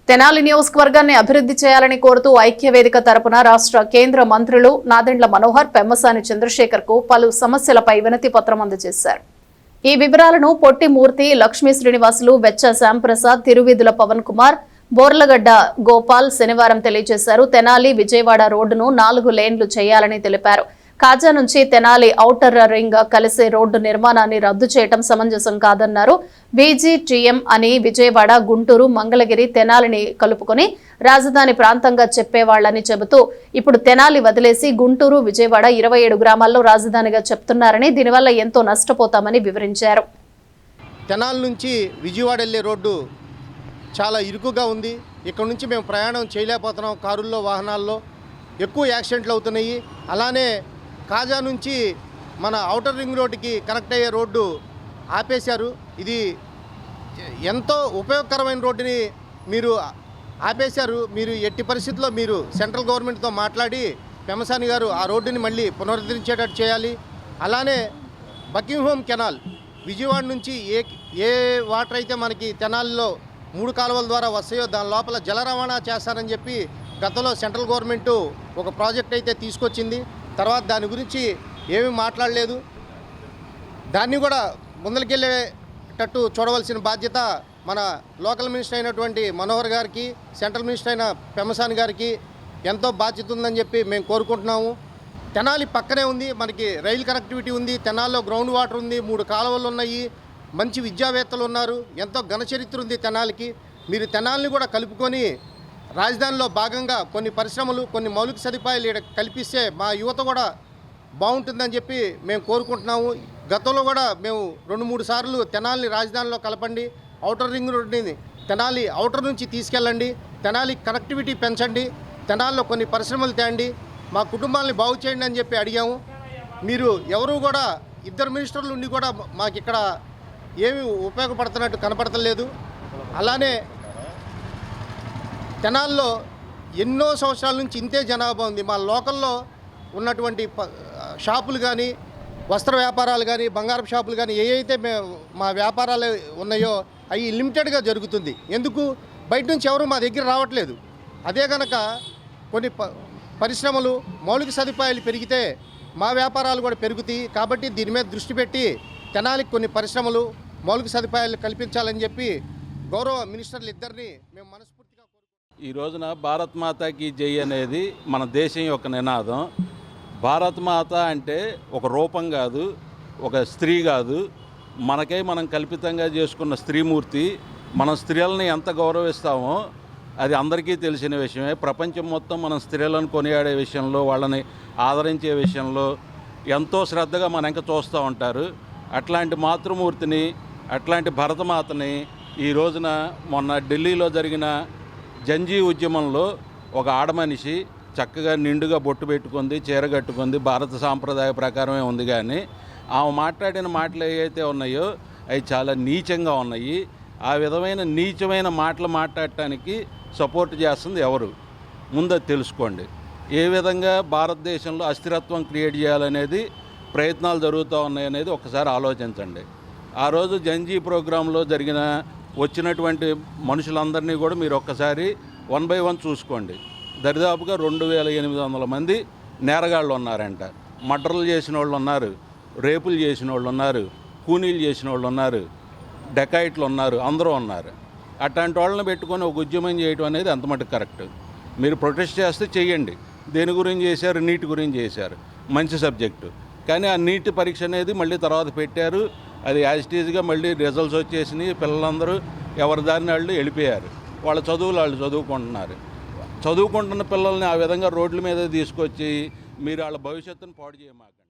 తెనాలి నియోజకవర్గాన్ని అభివృద్ధి చేయాలని కోరుతూ ఐక్యవేదిక తరపున రాష్ట్ర కేంద్ర మంత్రులు నాదెండ్ల మనోహర్, పెమ్మసాని చంద్రశేఖర్ కు పలు సమస్యలపై వినతి పత్రం అందజేశారు. ఈ వివరాలను పొట్టి మూర్తి, లక్ష్మీ శ్రీనివాసులు, వెచ్చ శ్యాంప్రసాద్, తిరువీధుల పవన్ కుమార్, బోర్లగడ్డ గోపాల్ శనివారం తెలియజేశారు. తెనాలి విజయవాడ రోడ్డును 4 లేన్లు చేయాలని తెలిపారు. కాజా నుంచి తెనాలి ఔటర్ రింగ్ కలిసే రోడ్డు నిర్మాణాన్ని రద్దు చేయడం సమంజసం కాదన్నారు. బీజీటీఎం అని విజయవాడ, గుంటూరు, మంగళగిరి, తెనాలిని కలుపుకొని రాజధాని ప్రాంతంగా చెప్పేవాళ్లని చెబుతూ ఇప్పుడు తెనాలి వదిలేసి గుంటూరు, విజయవాడ 27 గ్రామాల్లో రాజధానిగా చెప్తున్నారని, దీనివల్ల ఎంతో నష్టపోతామని వివరించారు. తెనాలి నుంచి విజయవాడ వెళ్లే రోడ్డు చాలా ఇరుకుగా ఉంది. ఇక్కడ నుంచి మేము ప్రయాణం చేయలేకపోతున్నాం. కారుల్లో, వాహనాల్లో ఎక్కువ యాక్సిడెంట్లు అవుతున్నాయి. అలానే కాజా నుంచి మన ఔటర్ రింగ్ రోడ్డుకి కనెక్ట్ అయ్యే రోడ్డు ఆపేశారు. ఇది ఎంతో ఉపయోగకరమైన రోడ్డుని మీరు ఆపేశారు. మీరు ఎట్టి పరిస్థితుల్లో మీరు సెంట్రల్ గవర్నమెంట్తో మాట్లాడి పెమ్మసాని గారు ఆ రోడ్డుని మళ్ళీ పునరుద్ధరించేటట్టు చేయాలి. అలానే బకింగ్హామ్ కెనాల్ విజయవాడ నుంచి ఏ వాటర్ అయితే మనకి తెనాలిలో 3 కాలువల ద్వారా వస్తాయో దాని లోపల జల రవాణా చేస్తారని చెప్పి గతంలో సెంట్రల్ గవర్నమెంటు ఒక ప్రాజెక్ట్ అయితే తీసుకొచ్చింది. తర్వాత దాని గురించి ఏమీ మాట్లాడలేదు. దాన్ని కూడా ముందరికెళ్ళేటట్టు చూడవలసిన బాధ్యత మన లోకల్ మినిస్టర్ అయినటువంటి మనోహర్ గారికి, సెంట్రల్ మినిస్టర్ అయిన పెమ్మసాని గారికి ఎంతో బాధ్యత ఉందని చెప్పి మేము కోరుకుంటున్నాము. తెనాలి పక్కనే ఉంది, మనకి రైలు కనెక్టివిటీ ఉంది, తెనాలిలో గ్రౌండ్ వాటర్ ఉంది, 3 కాలువలు ఉన్నాయి, మంచి విద్యావేత్తలు ఉన్నారు, ఎంతో ఘనచరిత్ర ఉంది తెనాలికి. మీరు తెనాలిని కూడా కలుపుకొని రాజధానిలో భాగంగా కొన్ని పరిశ్రమలు, కొన్ని మౌలిక సదుపాయాలు ఇక్కడ కల్పిస్తే మా యువత కూడా బాగుంటుందని చెప్పి మేము కోరుకుంటున్నాము. గతంలో కూడా మేము 2-3 సార్లు తెనాలిని రాజధానిలో కలపండి, ఔటర్ రింగ్ రోడ్డుని తెనాలి ఔటర్ నుంచి తీసుకెళ్ళండి, తెనాలి కనెక్టివిటీ పెంచండి, తెనాలిలో కొన్ని పరిశ్రమలు తేండి, మా కుటుంబాలని బాగు చేయండి అని చెప్పి అడిగాము. మీరు ఎవరు కూడా 2 మినిస్టర్లు ఉండి కూడా మాకు ఇక్కడ ఏమీ ఉపయోగపడుతున్నట్టు కనపడతలేదు. అలానే తెనాల్లో ఎన్నో సంవత్సరాల నుంచి ఇంతే జనాభా ఉంది. మా లోకల్లో ఉన్నటువంటి షాపులు కానీ, వస్త్ర వ్యాపారాలు కానీ, బంగారపు షాపులు కానీ ఏవైతే మా వ్యాపారాలు ఉన్నాయో అవి లిమిటెడ్గా జరుగుతుంది. ఎందుకు బయట నుంచి ఎవరు మా దగ్గర రావట్లేదు. అదే కనుక కొన్ని పరిశ్రమలు, మౌలిక సదుపాయాలు పెరిగితే మా వ్యాపారాలు కూడా పెరుగుతాయి. కాబట్టి దీని మీద దృష్టి పెట్టి తెనాలికి కొన్ని పరిశ్రమలు, మౌలిక సదుపాయాలు కల్పించాలని చెప్పి గౌరవ మినిస్టర్లు ఇద్దరిని మేము మనస్ఫూర్తిగా ఈ రోజున భారత్ మాతాకి జై అనేది మన దేశం యొక్క నినాదం. భారత్ మాత అంటే ఒక రూపం కాదు, ఒక స్త్రీ కాదు, మనకై మనం కల్పితంగా చేసుకున్న స్త్రీమూర్తి. మనం స్త్రీలని ఎంత గౌరవిస్తామో అది అందరికీ తెలిసిన విషయమే. ప్రపంచం మొత్తం మనం స్త్రీలను కొనియాడే విషయంలో, వాళ్ళని ఆదరించే విషయంలో ఎంతో శ్రద్ధగా మన వెనక చూస్తూ ఉంటారు. అట్లాంటి మాతృమూర్తిని, అట్లాంటి భరతమాతని ఈ రోజున మొన్న ఢిల్లీలో జరిగిన జంజీ ఉద్యమంలో ఒక ఆడమనిషి చక్కగా నిండుగా బొట్టు పెట్టుకుంది, చీర కట్టుకుంది, భారత సాంప్రదాయ ప్రకారమే ఉంది. కానీ ఆమె మాట్లాడిన మాటలు ఏవైతే ఉన్నాయో అవి చాలా నీచంగా ఉన్నాయి. ఆ విధమైన నీచమైన మాటలు మాట్లాడటానికి సపోర్ట్ చేస్తుంది ఎవరు? ముందు తెలుసుకోండి. ఏ విధంగా భారతదేశంలో అస్థిరత్వం క్రియేట్ చేయాలనేది ప్రయత్నాలు జరుగుతూ ఉన్నాయనేది ఒకసారి ఆలోచించండి. ఆ రోజు జంజీ ప్రోగ్రాంలో వచ్చినటువంటి మనుషులందరినీ కూడా మీరు ఒక్కసారి 1 by 1 చూసుకోండి. దరిదాపుగా 2800 మంది నేరగాళ్ళు ఉన్నారంట. మర్డర్లు చేసిన వాళ్ళు ఉన్నారు, రేపులు చేసిన వాళ్ళు ఉన్నారు, కూనీలు చేసిన వాళ్ళు ఉన్నారు, డెకాయిట్లు ఉన్నారు, అందరూ ఉన్నారు. అట్లాంటి వాళ్ళని పెట్టుకొని ఒక ఉద్యమం చేయడం అనేది అంతమటుకు కరెక్ట్. మీరు ప్రొటెస్ట్ చేస్తే చెయ్యండి. దేని గురించి చేశారు? నీటి గురించి చేశారు, మంచి సబ్జెక్టు. కానీ ఆ నీటి పరీక్ష అనేది మళ్ళీ తర్వాత పెట్టారు. అది యాజిటీజ్గా మళ్ళీ రిజల్ట్స్ వచ్చేసినాయి. పిల్లలందరూ ఎవరి దారిని వాళ్ళు వెళ్ళిపోయారు. వాళ్ళ చదువులు వాళ్ళు చదువుకుంటున్నారు. చదువుకుంటున్న పిల్లల్ని ఆ విధంగా రోడ్ల మీద తీసుకొచ్చి మీరు వాళ్ళ భవిష్యత్తును పాడు చేయమాకండి.